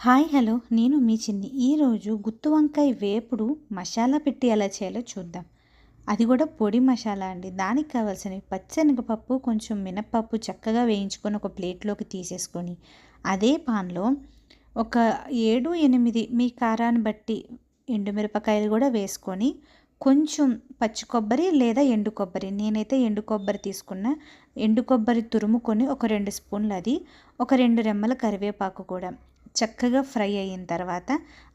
Hi hello నేను మీ చిన్ని ఈరోజు గుత్తి వంకాయ వేపుడు మసాలా పెట్టి ఎలా చేయాలో చూద్దాం. అది కూడా పొడి మసాలా అండి. దానికి కావాల్సినవి పచ్చెనగపప్పు, కొంచెం మినప్పప్పు చక్కగా వేయించుకొని ఒక ప్లేట్లోకి తీసేసుకొని, అదే పాన్లో ఒక 7, 8 మీ కారాన్ని బట్టి ఎండుమిరపకాయలు కూడా వేసుకొని, కొంచెం పచ్చి కొబ్బరి లేదా ఎండు కొబ్బరి, నేనైతే ఎండు కొబ్బరి తీసుకున్నా. ఎండు కొబ్బరి తురుముకొని ఒక 2 స్పూన్లు, అది ఒక 2 రెమ్మల కరివేపాకు కూడా చక్కగా ఫ్రై అయిన తర్వాత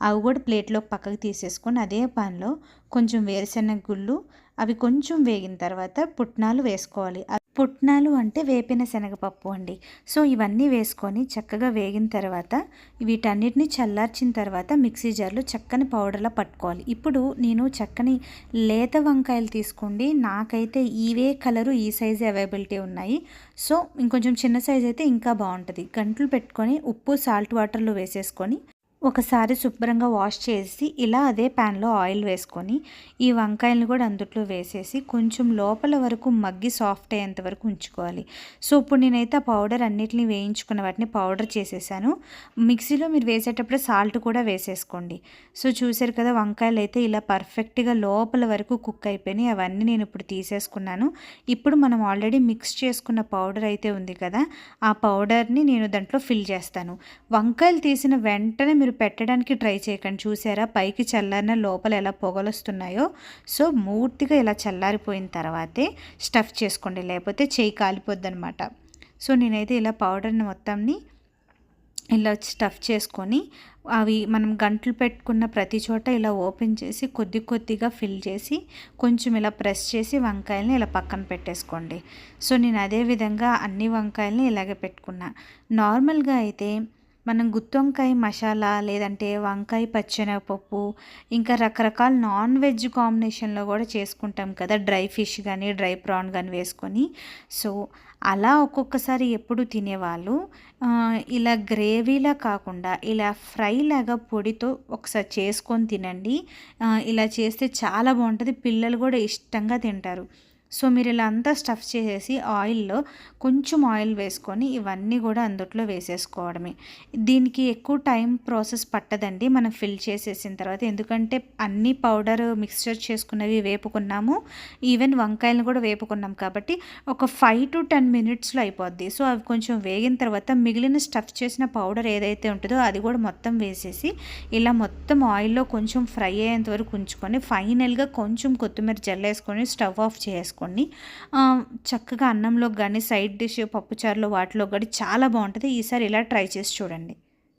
అవి కూడా ప్లేట్లోకి పక్కకు తీసేసుకొని, అదే పాన్లో కొంచెం వేరుశెనగ గుళ్ళు అవి కొంచెం వేగిన తర్వాత పుట్నాలు వేసుకోవాలి. పుట్నాలు అంటే వేపిన శనగపప్పు అండి. సో ఇవన్నీ వేసుకొని చక్కగా వేగిన తర్వాత వీటన్నిటిని చల్లార్చిన తర్వాత మిక్సీ జార్లో చక్కని పౌడర్లా పట్టుకోవాలి. ఇప్పుడు నేను చక్కని లేత వంకాయలు తీసుకోండి. నాకైతే ఇవే కలరు ఈ సైజు అవైలబిలిటీ ఉన్నాయి. సో ఇంకొంచెం చిన్న సైజు అయితే ఇంకా బాగుంటుంది. గంటలు పెట్టుకొని ఉప్పు సాల్ట్ వాటర్లో వేసేసుకొని ఒకసారి శుభ్రంగా వాష్ చేసి ఇలా అదే ప్యాన్లో ఆయిల్ వేసుకొని ఈ వంకాయలను కూడా అందుట్లో వేసేసి కొంచెం లోపల వరకు మగ్గి సాఫ్ట్ అయ్యేంత వరకు ఉంచుకోవాలి. సో ఇప్పుడు నేనైతే ఆ పౌడర్ అన్నిటిని వేయించుకున్న వాటిని పౌడర్ చేసేసాను. మిక్సీలో మీరు వేసేటప్పుడు సాల్ట్ కూడా వేసేసుకోండి. సో చూసారు కదా, వంకాయలు అయితే ఇలా పర్ఫెక్ట్గా లోపల వరకు కుక్ అయిపోయినాయి. అవన్నీ నేను ఇప్పుడు తీసేసుకున్నాను. ఇప్పుడు మనం ఆల్రెడీ మిక్స్ చేసుకున్న పౌడర్ అయితే ఉంది కదా, ఆ పౌడర్ని నేను దాంట్లో ఫిల్ చేస్తాను. వంకాయలు తీసిన వెంటనే మీరు పెట్టడానికి ట్రై చేయకండి. చూసారా పైకి చల్లారిన లోపల ఎలా పొగలొస్తున్నాయో. సో పూర్తిగా ఇలా చల్లారిపోయిన తర్వాతే స్టఫ్ చేసుకోండి, లేకపోతే చేయి కాలిపోద్ది అనమాట. సో నేనైతే ఇలా పౌడర్ని మొత్తాన్ని ఇలా స్టఫ్ చేసుకొని అవి మనం గంటలు పెట్టుకున్న ప్రతి చోట ఇలా ఓపెన్ చేసి కొద్ది కొద్దిగా ఫిల్ చేసి కొంచెం ఇలా ప్రెస్ చేసి వంకాయలని ఇలా పక్కన పెట్టేసుకోండి. సో నేను అదే విధంగా అన్ని వంకాయలని ఇలాగే పెట్టుకున్నా. నార్మల్గా అయితే మనం గుత్తి వంకాయ మసాలా లేదంటే వంకాయ పచ్చెనగపప్పు ఇంకా రకరకాల నాన్ వెజ్ కాంబినేషన్లో కూడా చేసుకుంటాం కదా, డ్రై ఫిష్ కానీ డ్రై ప్రాన్ కానీ వేసుకొని. సో అలా ఒక్కొక్కసారి ఎప్పుడు తినేవాళ్ళు ఇలా గ్రేవీలా కాకుండా ఇలా ఫ్రై లాగా పొడితో ఒకసారి చేసుకొని తినండి. ఇలా చేస్తే చాలా బాగుంటుంది, పిల్లలు కూడా ఇష్టంగా తింటారు. సో మీరు ఇలా అంతా స్టఫ్ చేసేసి ఆయిల్లో కొంచెం ఆయిల్ వేసుకొని ఇవన్నీ కూడా అందుట్లో వేసేసుకోవడమే. దీనికి ఎక్కువ టైం ప్రాసెస్ పట్టదండి మనం ఫిల్ చేసేసిన తర్వాత, ఎందుకంటే అన్ని పౌడర్ మిక్స్చర్ చేసుకున్నవి వేపుకున్నాము, ఈవెన్ వంకాయలను కూడా వేపుకున్నాం కాబట్టి ఒక 5 to 10 మినిట్స్లో అయిపోద్ది. సో అవి కొంచెం వేగిన తర్వాత మిగిలిన స్టఫ్ చేసిన పౌడర్ ఏదైతే ఉంటుందో అది కూడా మొత్తం వేసేసి ఇలా మొత్తం ఆయిల్లో కొంచెం ఫ్రై అయ్యేంత వరకు ఉంచుకొని ఫైనల్గా కొంచెం కొత్తిమీర జల్లేసుకొని స్టవ్ ఆఫ్ చేసుకోండి. చక్కగా అన్నంలో కానీ సైడ్ డిష్ పప్పుచారులో వాటిలో కానీ చాలా బాగుంటుంది. ఈసారి ఇలా ట్రై చేసి చూడండి.